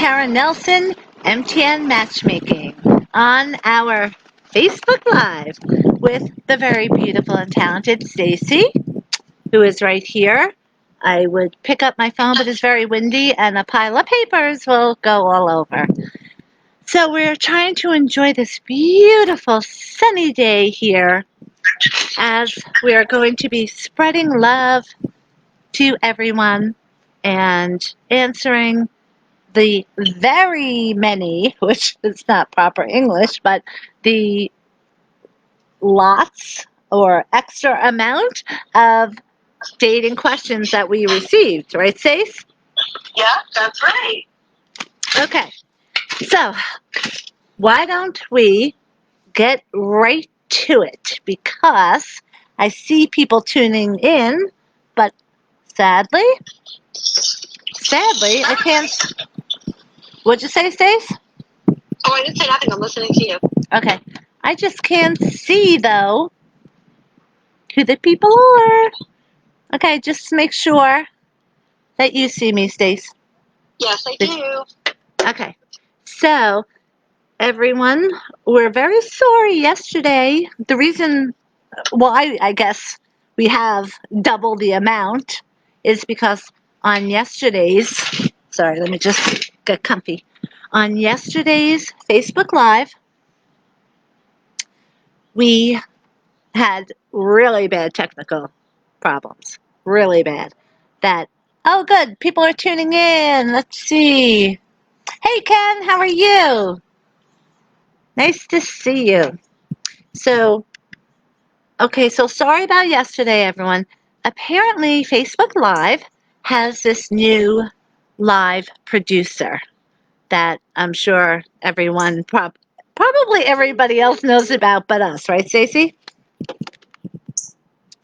Karen Nelson, MTN Matchmaking, on our Facebook Live with the very beautiful and talented Stacy, who is right here. I would pick up my phone, but it's very windy, and a pile of papers will go all over. So we're trying to enjoy this beautiful sunny day here as we are going to be spreading love to everyone and answering the very many, which is not proper English, but the lots or extra amount of dating questions that we received. Right, Stace? Yeah, that's right. Okay. So, why don't we get right to it? Because I see people tuning in, but sadly, I can't. What'd you say, Stace? Oh, I didn't say nothing. I'm listening to you. Okay. I just can't see, though, who the people are. Okay, just make sure that you see me, Stace. Yes, I do. Okay. So, everyone, we're very sorry yesterday. The reason why I guess we have double the amount is because on yesterday's, sorry, let me just get comfy. On yesterday's Facebook Live, we had really bad technical problems. Really bad. Oh, good. People are tuning in. Let's see. Hey, Ken, how are you? Nice to see you. So, okay, so sorry about yesterday, everyone. Apparently, Facebook Live has this new live producer that I'm sure everyone, probably everybody else knows about but us, right, Stacy?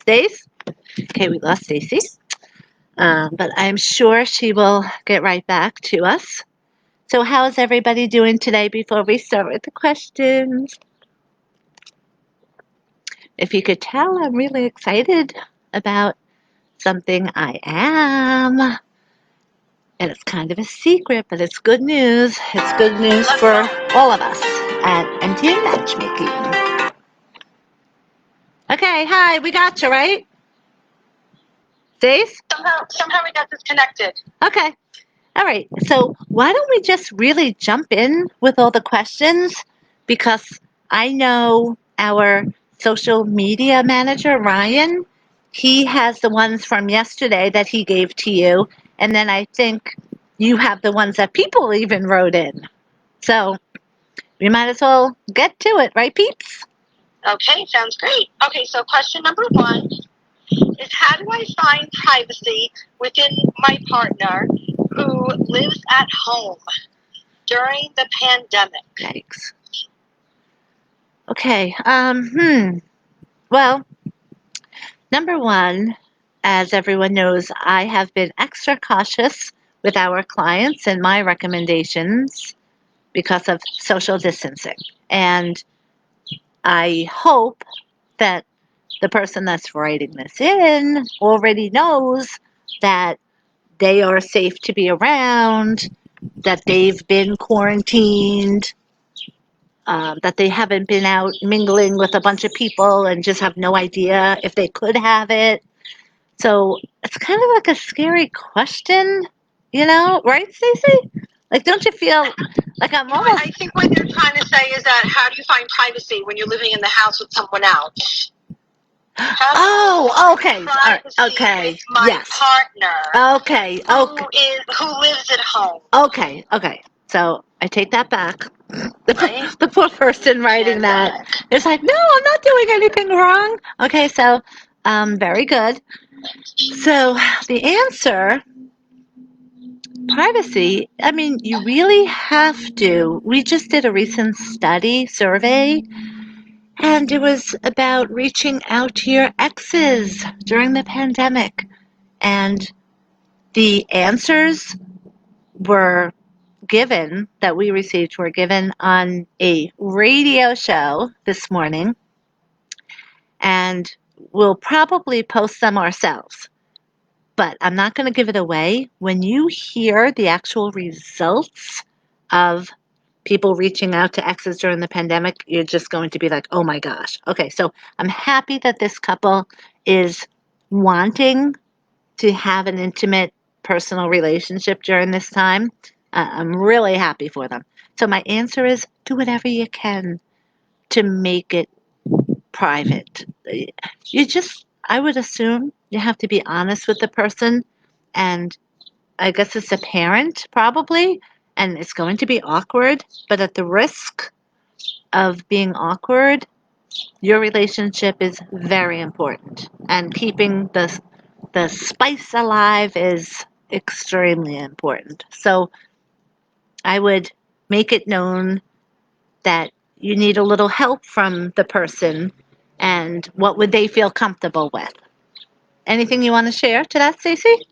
Stace? Okay, we lost Stacy. But I'm sure she will get right back to us. So, how is everybody doing today before we start with the questions? If you could tell, I'm really excited about something I am. And it's kind of a secret, but it's good news. It's good news for all of us at MTN Matchmaking. Okay, hi, we got you, right? Stace? Somehow we got disconnected. Okay. All right. So why don't we just really jump in with all the questions? Because I know our social media manager, Ryan, he has the ones from yesterday that he gave to you. And then I think you have the ones that people even wrote in. So we might as well get to it, right, peeps? Okay, sounds great. Okay, so question number 1 is, how do I find privacy within my partner who lives at home during the pandemic? Yikes. Okay. Well, number one, as everyone knows, I have been extra cautious with our clients and my recommendations because of social distancing. And I hope that the person that's writing this in already knows that they are safe to be around, that they've been quarantined, that they haven't been out mingling with a bunch of people and just have no idea if they could have it. So it's kind of like a scary question, right, Stacey? Like, don't you feel like I'm almost... I think what they're trying to say is that, how do you find privacy when you're living in the house with someone else? Oh, okay. Okay. With my partner. Okay. Who lives at home. Okay. So I take that back. The poor person writing that is like, no, I'm not doing anything wrong. Okay, so very good. So the answer, privacy, I mean, you really have to. We just did a recent survey, and it was about reaching out to your exes during the pandemic. And the answers that we received were given on a radio show this morning. And we'll probably post them ourselves. But I'm not going to give it away. When you hear the actual results of people reaching out to exes during the pandemic, you're just going to be like, oh my gosh. Okay, so I'm happy that this couple is wanting to have an intimate personal relationship during this time. I'm really happy for them. So my answer is do whatever you can to make it private. You just, I would assume you have to be honest with the person, and I guess it's a parent probably, and it's going to be awkward, but at the risk of being awkward, your relationship is very important, and keeping the spice alive is extremely important. So I would make it known that you need a little help from the person, and what would they feel comfortable with. Anything you want to share to that, Stacey?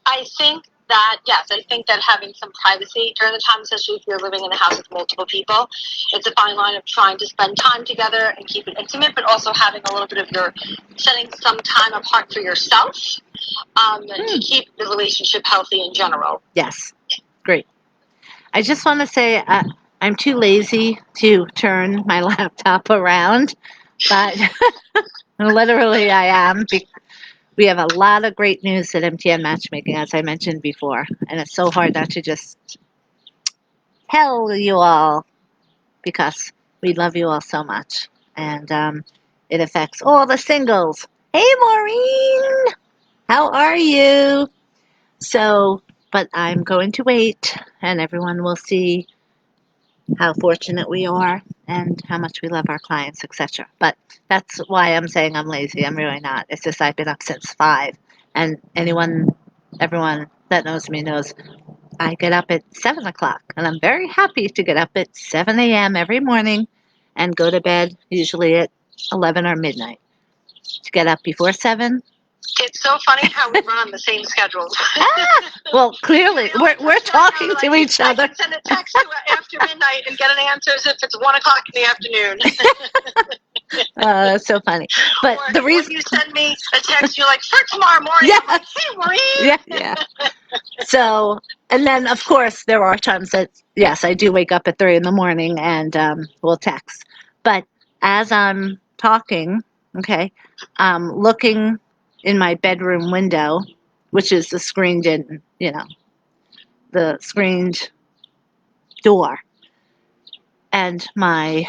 I think that, yes, I think that having some privacy during the time, especially if you're living in a house with multiple people, it's a fine line of trying to spend time together and keep it intimate, but also having a little bit of your setting some time apart for yourself to keep the relationship healthy in general. Yes. Great. I just want to say I'm too lazy to turn my laptop around, but literally I am. We have a lot of great news at MTN Matchmaking, as I mentioned before, and it's so hard not to just tell you all because we love you all so much, and it affects all the singles. Hey, Maureen, how are you? So, but I'm going to wait, and everyone will see how fortunate we are and how much we love our clients, etc. But that's why I'm saying I'm lazy. I'm really not. It's just I've been up since 5, and everyone that knows me knows I get up at 7 o'clock, and I'm very happy to get up at 7 a.m. every morning and go to bed usually at 11 or midnight. To get up before 7. It's so funny how we run on the same schedules. Well, clearly, we're talking to each other. I can send a text after midnight and get an answer as if it's 1 o'clock in the afternoon. That's so funny. But or the reason you send me a text, you're like, for tomorrow morning. Yeah. I'm like, hey, Maureen. Yeah. So, and then of course there are times that yes, I do wake up at 3 in the morning and we'll text. But as I'm talking, okay, I'm looking in my bedroom window, which is the screened in, the screened door, and my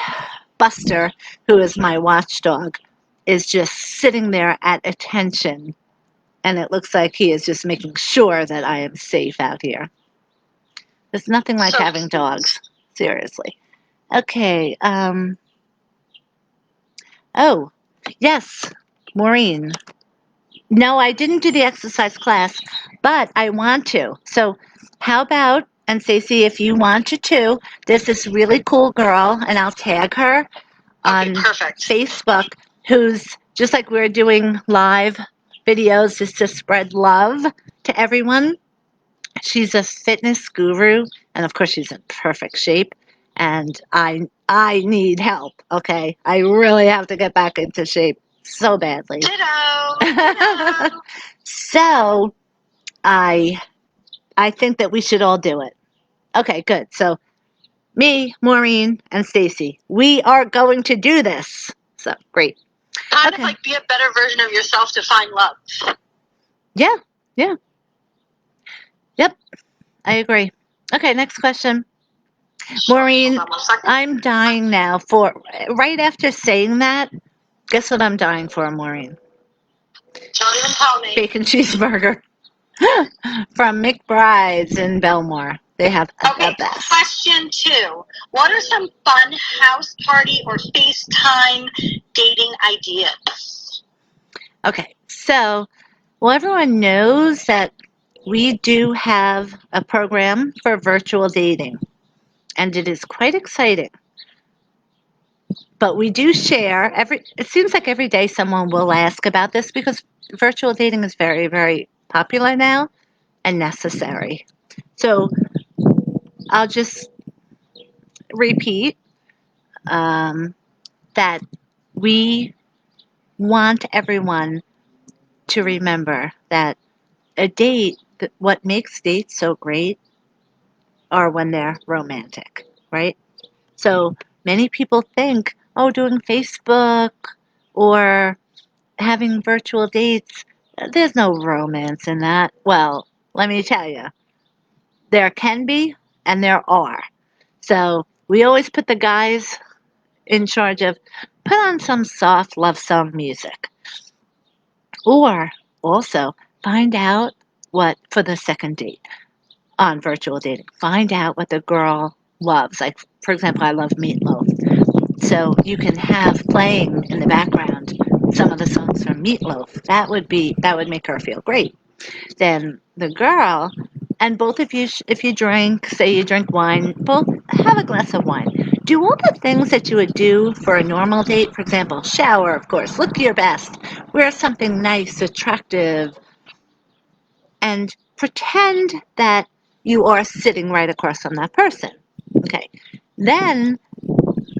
Buster, who is my watchdog, is just sitting there at attention, and it looks like he is just making sure that I am safe out here. There's nothing like having dogs. Seriously. Okay. Oh, yes, Maureen. No, I didn't do the exercise class, but I want to. So, how about, and Stacey, if you want to too, there's this really cool girl, and I'll tag her on Facebook, who's just like we're doing live videos just to spread love to everyone. She's a fitness guru, and of course she's in perfect shape, and I need help. Okay, I really have to get back into shape so badly. Ditto. So I think that we should all do it. Okay, good. So me, Maureen, and Stacey, we are going to do this. So great. Kind of like be a better version of yourself to find love. Yeah. Yep. I agree. Okay, next question. Maureen, I'm dying now for, right after saying that, guess what I'm dying for, Maureen? Don't even tell me. Bacon cheeseburger from McBride's in Belmore. They have the best. Question 2. What are some fun house party or FaceTime dating ideas? Okay, so, well, everyone knows that we do have a program for virtual dating, and it is quite exciting. But we do share it seems like every day someone will ask about this because virtual dating is very, very popular now and necessary. So I'll just repeat that we want everyone to remember that a date what makes dates so great are when they're romantic, right? So many people think, oh, doing Facebook or having virtual dates, there's no romance in that. Well, let me tell you, there can be and there are. So we always put the guys in charge of put on some soft love song music. Or also find out what for the second date on virtual dating. Find out what the girl loves. Like for example, I love Meatloaf. So you can have playing in the background some of the songs from Meatloaf. That would make her feel great. Then the girl and both of you, if you drink, say you drink wine, both have a glass of wine. Do all the things that you would do for a normal date. For example, shower, of course, look your best, wear something nice, attractive, and pretend that you are sitting right across from that person. Okay. Then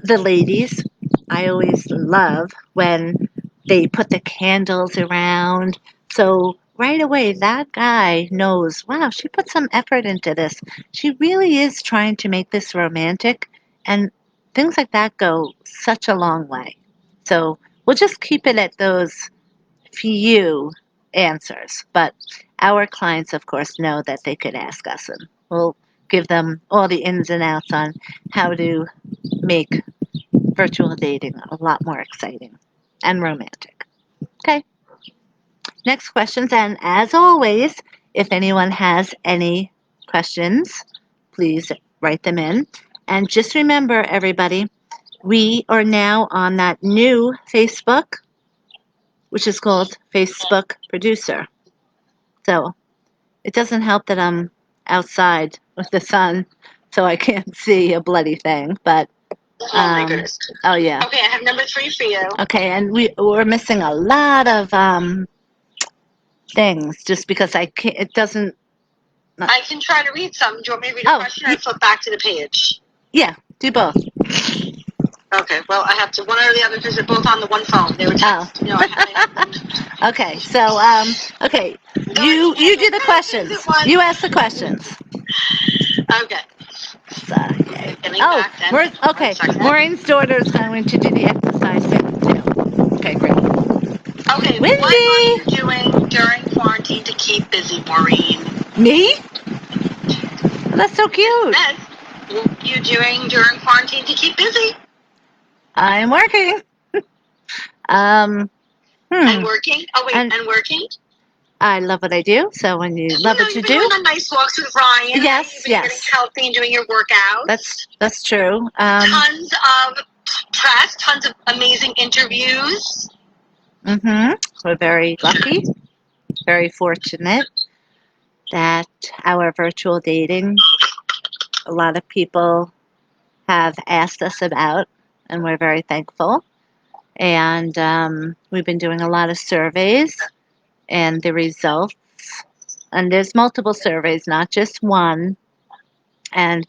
the ladies, I always love when they put the candles around. So right away, that guy knows, wow, she put some effort into this. She really is trying to make this romantic. And things like that go such a long way. So we'll just keep it at those few answers. But our clients, of course, know that they could ask us, and we'll give them all the ins and outs on how to make virtual dating a lot more exciting and romantic. Okay, next questions. And as always, if anyone has any questions, please write them in. And just remember, everybody, we are now on that new Facebook, which is called Facebook Producer. So it doesn't help that I'm outside with the sun, so I can't see a bloody thing. But Oh my goodness. oh yeah. Okay, I have number 3 for you. Okay, and we're missing a lot of things just because I can't. It doesn't. I can try to read some. Do you want me to read a question or flip back to the page? Yeah, do both. Okay, well, I have to one or the other because they're both on the one phone. They were text. You know, I have them. Okay, so okay, you do the questions. You ask the questions. Okay. So, okay. Maureen's daughter is going to do the exercise thing too. Okay, great. Okay, Windy. what are you doing during quarantine to keep busy, Maureen? Me? That's so cute. What are you doing during quarantine to keep busy? I'm working. And working? Oh, wait, and working? I love what I do. So when you love what you do, you've been on nice walks with Ryan. Yes, You've been getting healthy and doing your workouts. That's true. Tons of press, tons of amazing interviews. We're very lucky, very fortunate that our virtual dating, a lot of people have asked us about, and we're very thankful. And we've been doing a lot of surveys, and the results, and there's multiple surveys, not just one. And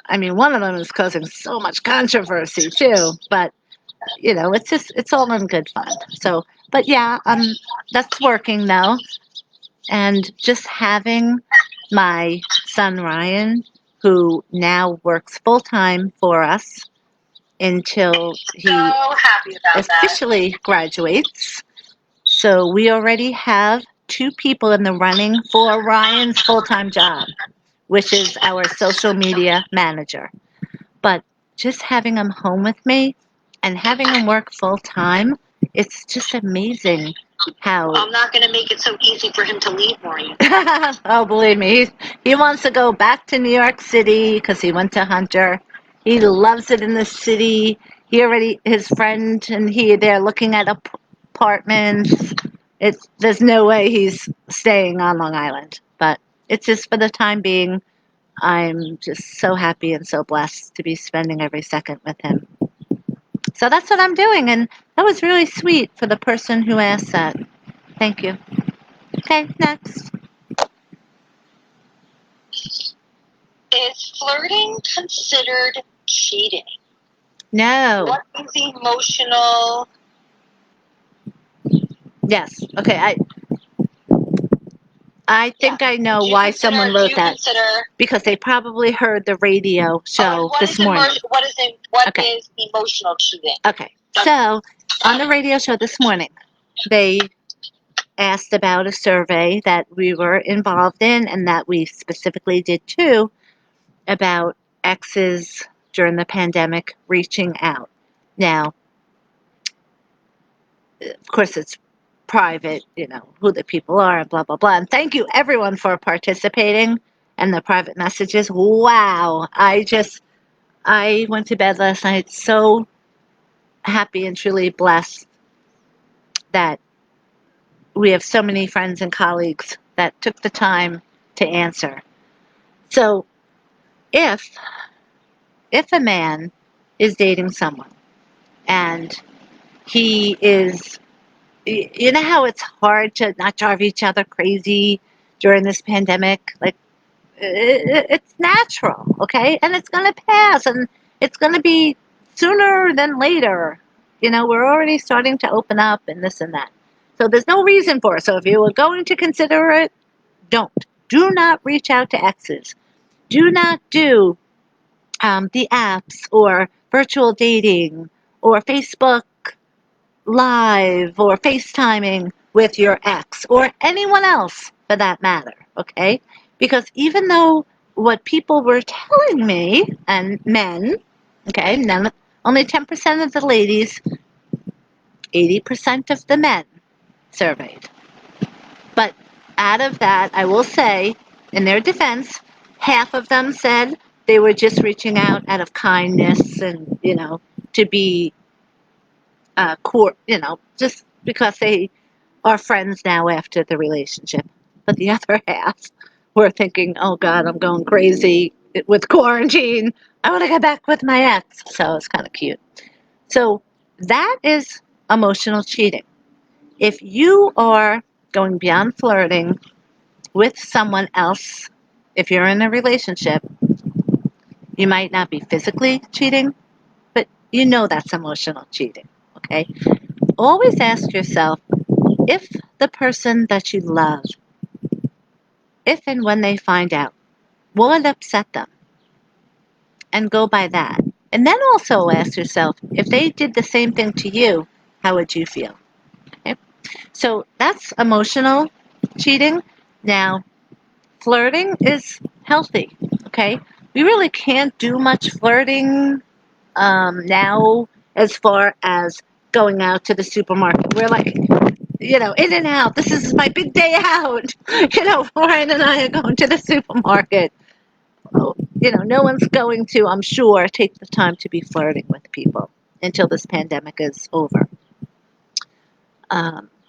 I mean, one of them is causing so much controversy too, but you know, it's all in good fun. So, but yeah, that's working though, and just having my son Ryan, who now works full time for us until he officially graduates. So we already have 2 people in the running for Ryan's full time job, which is our social media manager. But just having him home with me and having him work full time, it's just amazing how. I'm not going to make it so easy for him to leave, Maureen. Oh, believe me, he wants to go back to New York City because he went to Hunter. He loves it in the city. His friend and they're looking at apartments. There's no way he's staying on Long Island, but it's just for the time being. I'm just so happy and so blessed to be spending every second with him. So that's what I'm doing, and that was really sweet for the person who asked that. Thank you. Okay, next. Is flirting considered cheating? No. What is emotional? Yes. Okay. I think I know why someone wrote that. Because they probably heard the radio show this morning. What is emotional cheating? Okay. So on the radio show this morning, they asked about a survey that we were involved in and that we specifically did too about exes during the pandemic reaching out. Now, of course, it's private, who the people are and blah, blah, blah. And thank you everyone for participating and the private messages. Wow. I went to bed last night so happy and truly blessed that we have so many friends and colleagues that took the time to answer. So if a man is dating someone and he is, you know how it's hard to not drive each other crazy during this pandemic? Like, it's natural, okay? And it's going to pass, and it's going to be sooner than later. We're already starting to open up and this and that. So there's no reason for it. So if you were going to consider it, don't. Do not reach out to exes. Do not do the apps or virtual dating or Facebook Live or FaceTiming with your ex or anyone else for that matter, okay? Because even though what people were telling me, and men, okay, only 10% of the ladies, 80% of the men surveyed. But out of that, I will say, in their defense, half of them said they were just reaching out of kindness and, to be just because they are friends now after the relationship. But the other half were thinking, oh God, I'm going crazy with quarantine. I want to get back with my ex. So it's kind of cute. So that is emotional cheating. If you are going beyond flirting with someone else, if you're in a relationship, you might not be physically cheating, but that's emotional cheating, okay? Always ask yourself, if the person that you love, if and when they find out, will it upset them? And go by that. And then also ask yourself, if they did the same thing to you, how would you feel? Okay? So that's emotional cheating. Now, flirting is healthy, okay? We really can't do much flirting now as far as going out to the supermarket. We're like, in and out. This is my big day out. Ryan and I are going to the supermarket. No one's going to, I'm sure, take the time to be flirting with people until this pandemic is over.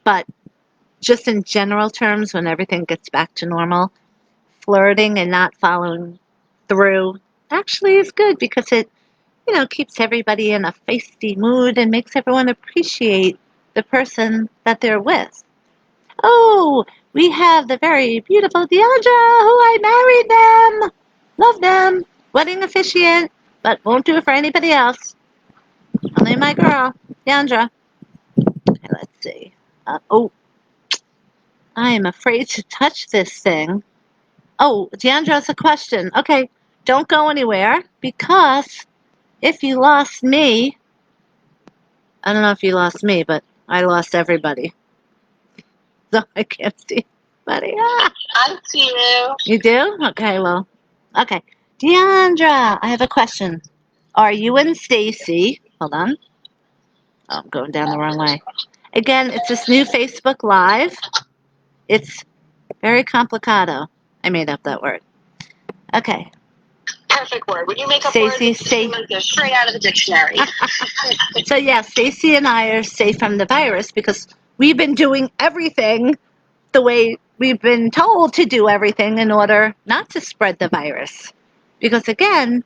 But just in general terms, when everything gets back to normal, flirting and not following through actually is good because it, keeps everybody in a feisty mood and makes everyone appreciate the person that they're with. Oh, we have the very beautiful Deandra, who I married them. Love them. Wedding officiant, but won't do it for anybody else. Only my girl, Deandra. Okay, let's see. I am afraid to touch this thing. Oh, Deandra has a question. Okay, don't go anywhere because if you lost me, I don't know if you lost me, but I lost everybody. So I can't see anybody. I see you. You do? Okay, well. Okay. Deandra, I have a question. Are you and Stacy? Hold on. Oh, I'm going down the wrong way. Again, it's this new Facebook Live. It's very complicado. I made up that word. Okay. Perfect word. When you make up words, they're straight out of the dictionary. So yeah, Stacy and I are safe from the virus because we've been doing everything the way we've been told to do everything in order not to spread the virus. Because again,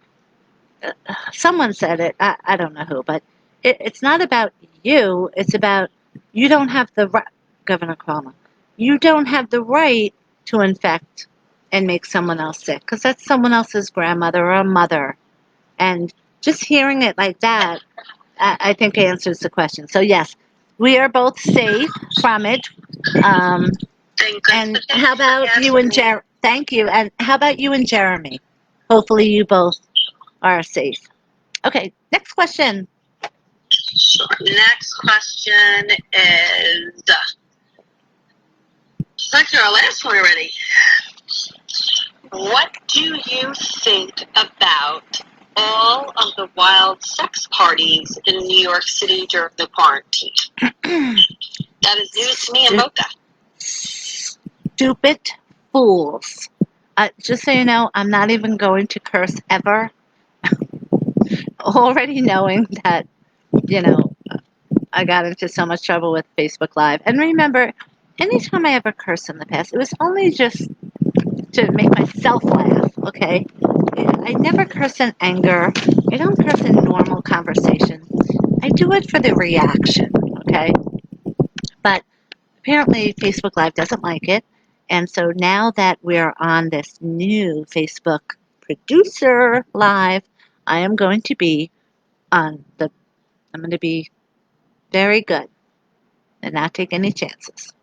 someone said it, I don't know who, but it's not about you. It's about you don't have the right, Governor Cuomo, you don't have the right to infect and make someone else sick because that's someone else's grandmother or mother. And just hearing it like that, I think answers the question. So yes, we are both safe from it. Thank goodness. And how about you and Thank you. And how about you and Jeremy? Hopefully you both are safe. Okay, next question. Sure. Next question is actually our last one already. What do you think about all of the wild sex parties in New York City during the quarantine? That is news to me and Mocha. Stupid fools. Just so you know, I'm not even going to curse ever. Already knowing that, you know, I got into so much trouble with Facebook Live. And remember, anytime I ever cursed in the past, it was only just to make myself laugh, okay? I never curse in anger. I don't curse in normal conversation. I do it for the reaction, okay? But apparently Facebook Live doesn't like it. And so now that we're on this new Facebook producer live, I am going to be I'm going to be very good and not take any chances.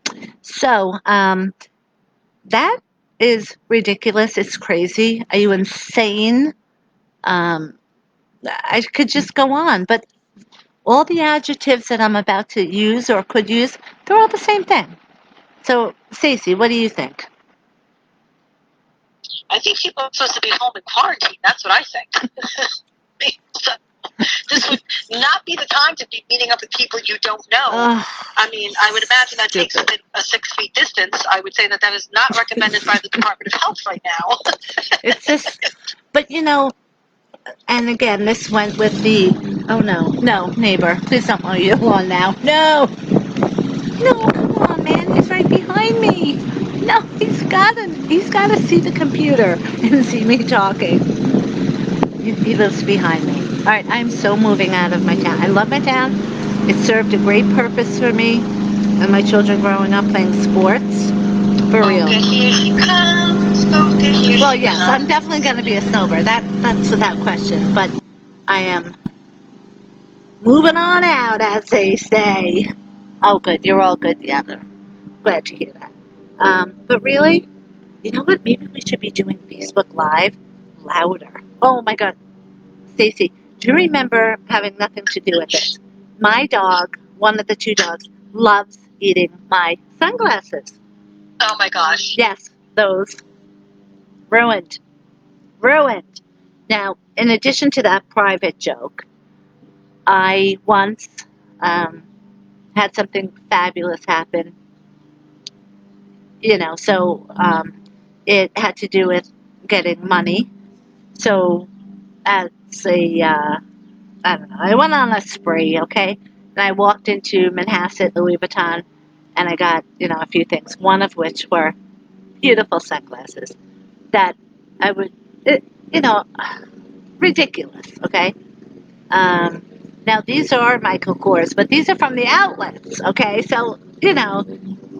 So, that is ridiculous. It's crazy. Are you insane? Um, I could just go on, but all the adjectives that I'm about to use or could use, they're all the same thing. So, Stacey, what do you think? I think people are supposed to be home in quarantine. That's what I think. This would not be the time to be meeting up with people you don't know. I mean, I would imagine that takes a 6 feet distance. I would say that is not recommended by the Department of Health right now. It's just, but you know, and again, this went with the, oh no, neighbor, please don't mow your lawn now. No, come on, man, he's right behind me. No, he's gotta see the computer and see me talking. He lives behind me. All right, I'm so moving out of my town. I love my town. It served a great purpose for me and my children growing up playing sports. For real. Okay, here she comes. Okay, here well, she yes, comes. I'm definitely going to be a snowbird. That's without question. But I am moving on out, as they say. Oh, good. You're all good. Yeah, glad to hear that. But really, you know what? Maybe we should be doing Facebook Live louder. Oh my God, Stacey, do you remember having nothing to do with this? My dog, one of the two dogs, loves eating my sunglasses. Oh my gosh. Yes, those. Ruined. Now, in addition to that private joke, I once had something fabulous happen. It had to do with getting money. So, as a I don't know. I went on a spree, okay? And I walked into Manhasset, Louis Vuitton, and I got, a few things. One of which were beautiful sunglasses that I would, it, you know, ridiculous, okay? Um, Now, these are Michael Kors, but these are from the outlets, okay? So,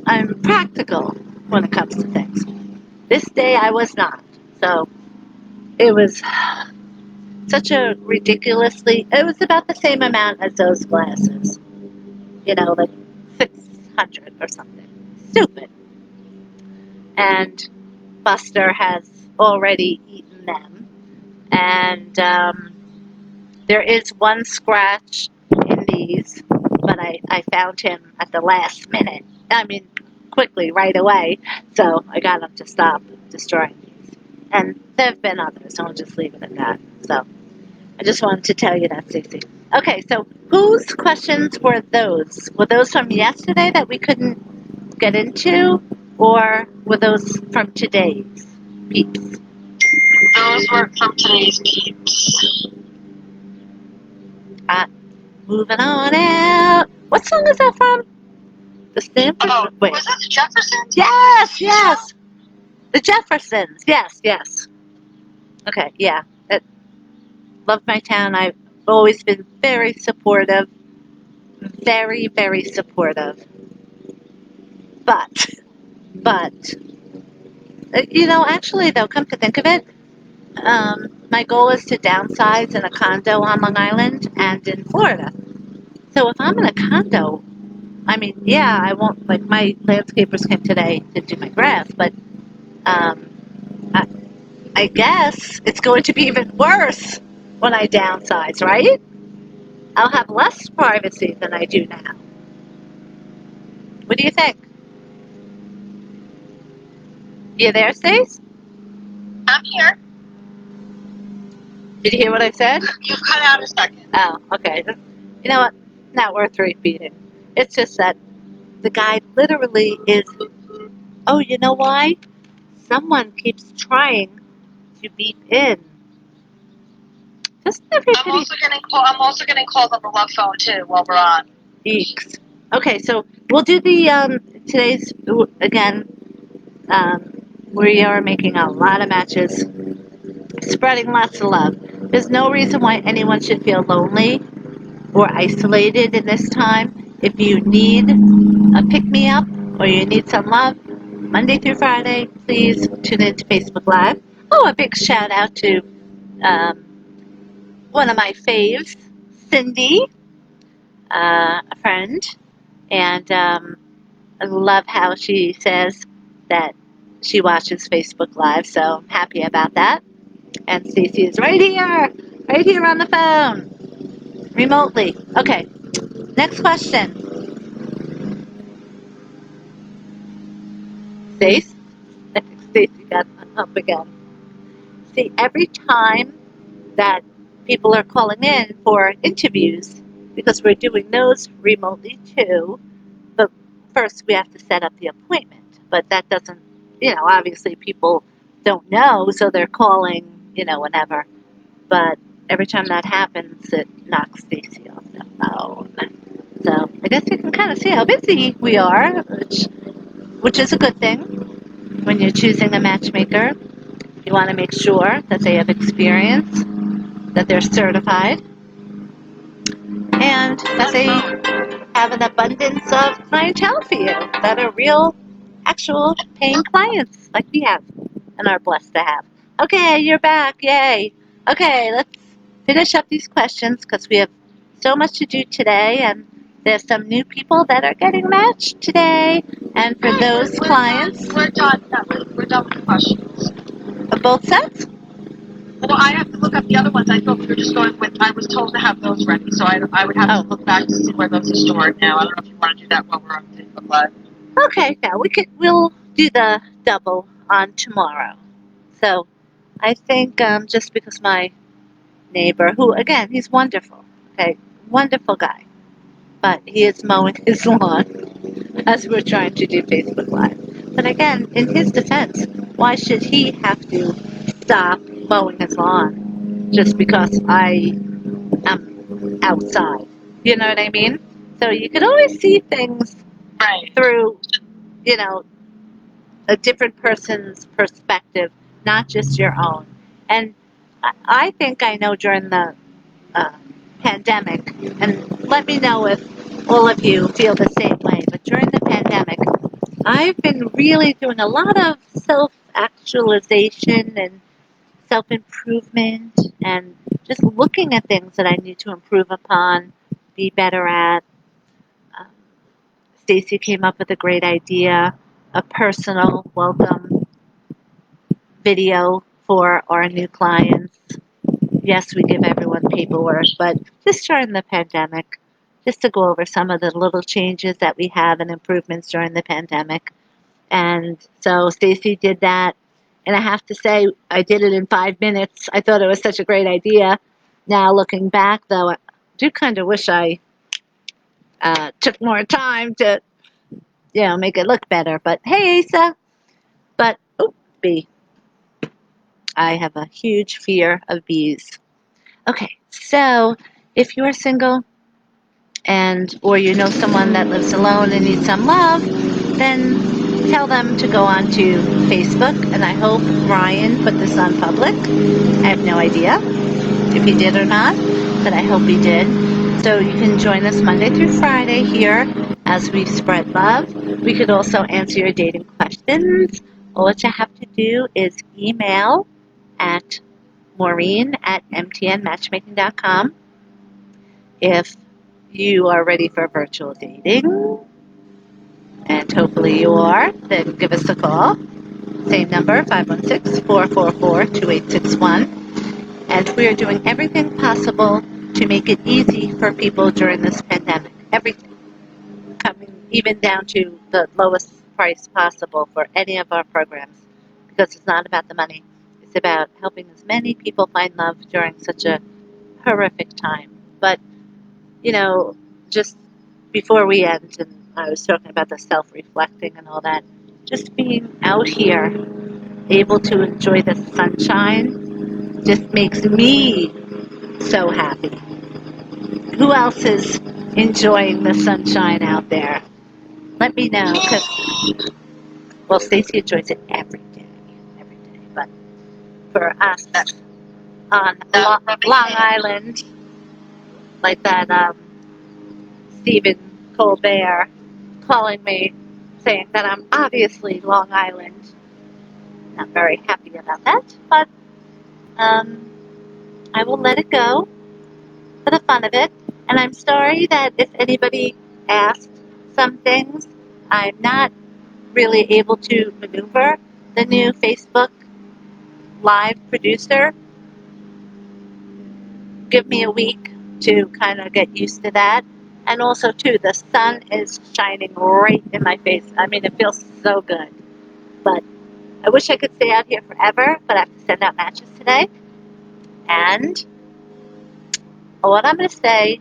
I'm practical when it comes to things. This day I was not. So, it was it was about the same amount as those glasses. Like 600 or something. Stupid. And Buster has already eaten them. And there is one scratch in these, but I found him at the last minute. I mean, quickly, right away. So I got him to stop destroying these. And there have been others, so I'll just leave it at that. So I just wanted to tell you that, Stacey. Okay, so whose questions were those? Were those from yesterday that we couldn't get into, or were those from today's peeps? Those were from today's peeps. Moving on out. What song is that from? The Stanford? Oh, Wait. was that the Jeffersons? Yes. The Jeffersons. Yes. Okay, yeah. Love my town. I've always been very supportive. Very, very supportive. But, actually, though, come to think of it, my goal is to downsize in a condo on Long Island and in Florida. So if I'm in a condo, I mean, yeah, I won't, like, my landscapers came today to do my grass, but um, I, I guess it's going to be even worse when I downsize, right? I'll have less privacy than I do now. What do you think? You there, Stace? I'm here. Did you hear what I said? You cut out a second. Oh, okay. You know what? Not worth repeating. It's just that the guy literally is. Oh, you know why? Someone keeps trying to beep in. Doesn't everybody I'm also getting calls on the love phone too while we're on. eeks? Okay, so we'll do the today's again. We are making a lot of matches, spreading lots of love. There's no reason why anyone should feel lonely or isolated in this time. If you need a pick me up or you need some love, Monday through Friday, please tune into Facebook Live. Oh, a big shout out to um, one of my faves, Cindy, a friend, and I love how she says that she watches Facebook Live, so I'm happy about that. And Stacey is right here on the phone, remotely. Okay, next question. Stace? I think Stacey got up again. See, every time that people are calling in for interviews, because we're doing those remotely too, but first we have to set up the appointment. But that doesn't, obviously people don't know, so they're calling, whenever. But every time that happens, it knocks Stacy off the phone. So I guess you can kind of see how busy we are, which is a good thing. When you're choosing a matchmaker, you want to make sure that they have experience, that they're certified, and that they have an abundance of clientele for you that are real, actual paying clients like we have and are blessed to have. Okay, you're back. Yay. Okay, let's finish up these questions because we have so much to do today, and there's some new people that are getting matched today. And for those clients, we're done. We're done with the questions. Both sets? Well, I have to look up the other ones. I thought we were just going with. I was told to have those ready, so I would have to look back to see where those are stored now. I don't know if you want to do that while we're on Facebook Live. Okay, yeah, we'll do the double on tomorrow. So I think just because my neighbor, who again, he's wonderful, okay, wonderful guy, but he is mowing his lawn as we're trying to do Facebook Live. But again, in his defense, why should he have to stop mowing his lawn just because I am outside? You know what I mean? So you can always see things through, you know, a different person's perspective, not just your own. And I think I know during the uh, pandemic, and let me know if all of you feel the same way, but during the pandemic, I've been really doing a lot of self actualization and self improvement and just looking at things that I need to improve upon, be better at. Um, Stacy came up with a great idea, a personal welcome video for our new clients. Yes, we give everyone paperwork, but just during the pandemic, just to go over some of the little changes that we have and improvements during the pandemic. And so Stacy did that. And I have to say, I did it in 5 minutes. I thought it was such a great idea. Now, looking back, though, I do kind of wish I took more time to, make it look better. But hey, Asa. But, oh, bee. I have a huge fear of bees. Okay, so if you're single and or you know someone that lives alone and needs some love, then tell them to go on to Facebook. And I hope Ryan put this on public. I have no idea if he did or not, but I hope he did. So you can join us Monday through Friday here as we spread love. We could also answer your dating questions. All that you have to do is email at Maureen@mtnmatchmaking.com if you are ready for virtual dating. and hopefully you are, then give us a call. Same number, 516-444-2861. And we are doing everything possible to make it easy for people during this pandemic. Everything. Coming even down to the lowest price possible for any of our programs. Because it's not about the money. It's about helping as many people find love during such a horrific time. But, just before we end, and I was talking about the self-reflecting and all that, just being out here, able to enjoy the sunshine, just makes me so happy. Who else is enjoying the sunshine out there? Let me know, because, well, Stacy enjoys it every day. But for us on Long Island, like that Stephen Colbert calling me, saying that I'm obviously Long Island. Not very happy about that, but um, I will let it go for the fun of it. And I'm sorry that if anybody asked some things, I'm not really able to maneuver the new Facebook Live producer. Give me a week to kind of get used to that. And also, too, the sun is shining right in my face. I mean, it feels so good. But I wish I could stay out here forever, but I have to send out matches today. And what I'm going to say,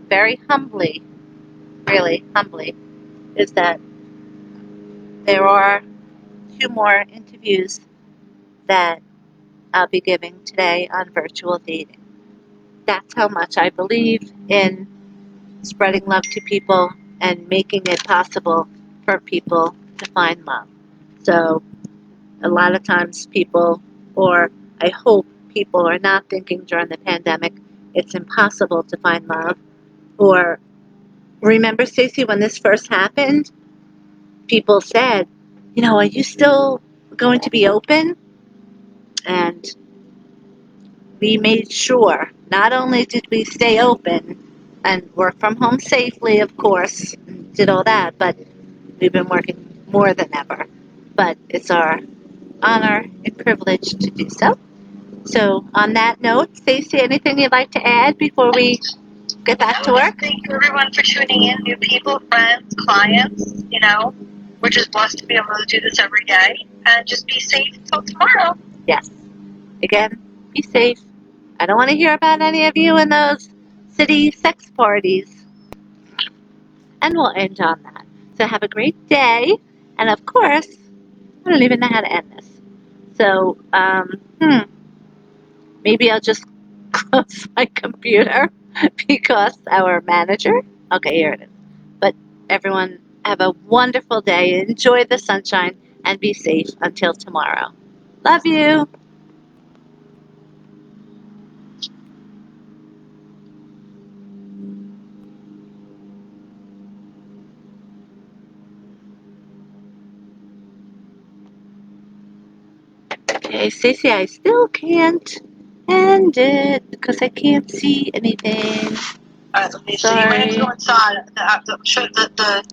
very humbly, really humbly, is that there are two more interviews that I'll be giving today on virtual dating. That's how much I believe in spreading love to people and making it possible for people to find love. So a lot of times people, or I hope people, are not thinking during the pandemic it's impossible to find love. Or remember, Stacey, when this first happened, people said, are you still going to be open? And we made sure not only did we stay open and work from home safely, of course, and did all that, but we've been working more than ever. But it's our honor and privilege to do so. So, on that note, Stacey, anything you'd like to add before we get back to work? Thank you, everyone, for tuning in. New people, friends, clients, we're just blessed to be able to do this every day. And just be safe until tomorrow. Yes. Again, be safe. I don't want to hear about any of you in those city sex parties. And we'll end on that. So have a great day. And of course, I don't even know how to end this. So, maybe I'll just close my computer because our manager. Okay, here it is. But everyone, have a wonderful day. Enjoy the sunshine and be safe until tomorrow. Love you. Okay, Stacey, I still can't end it because I can't see anything. All right, let me see. You might have to Sorry. go inside. The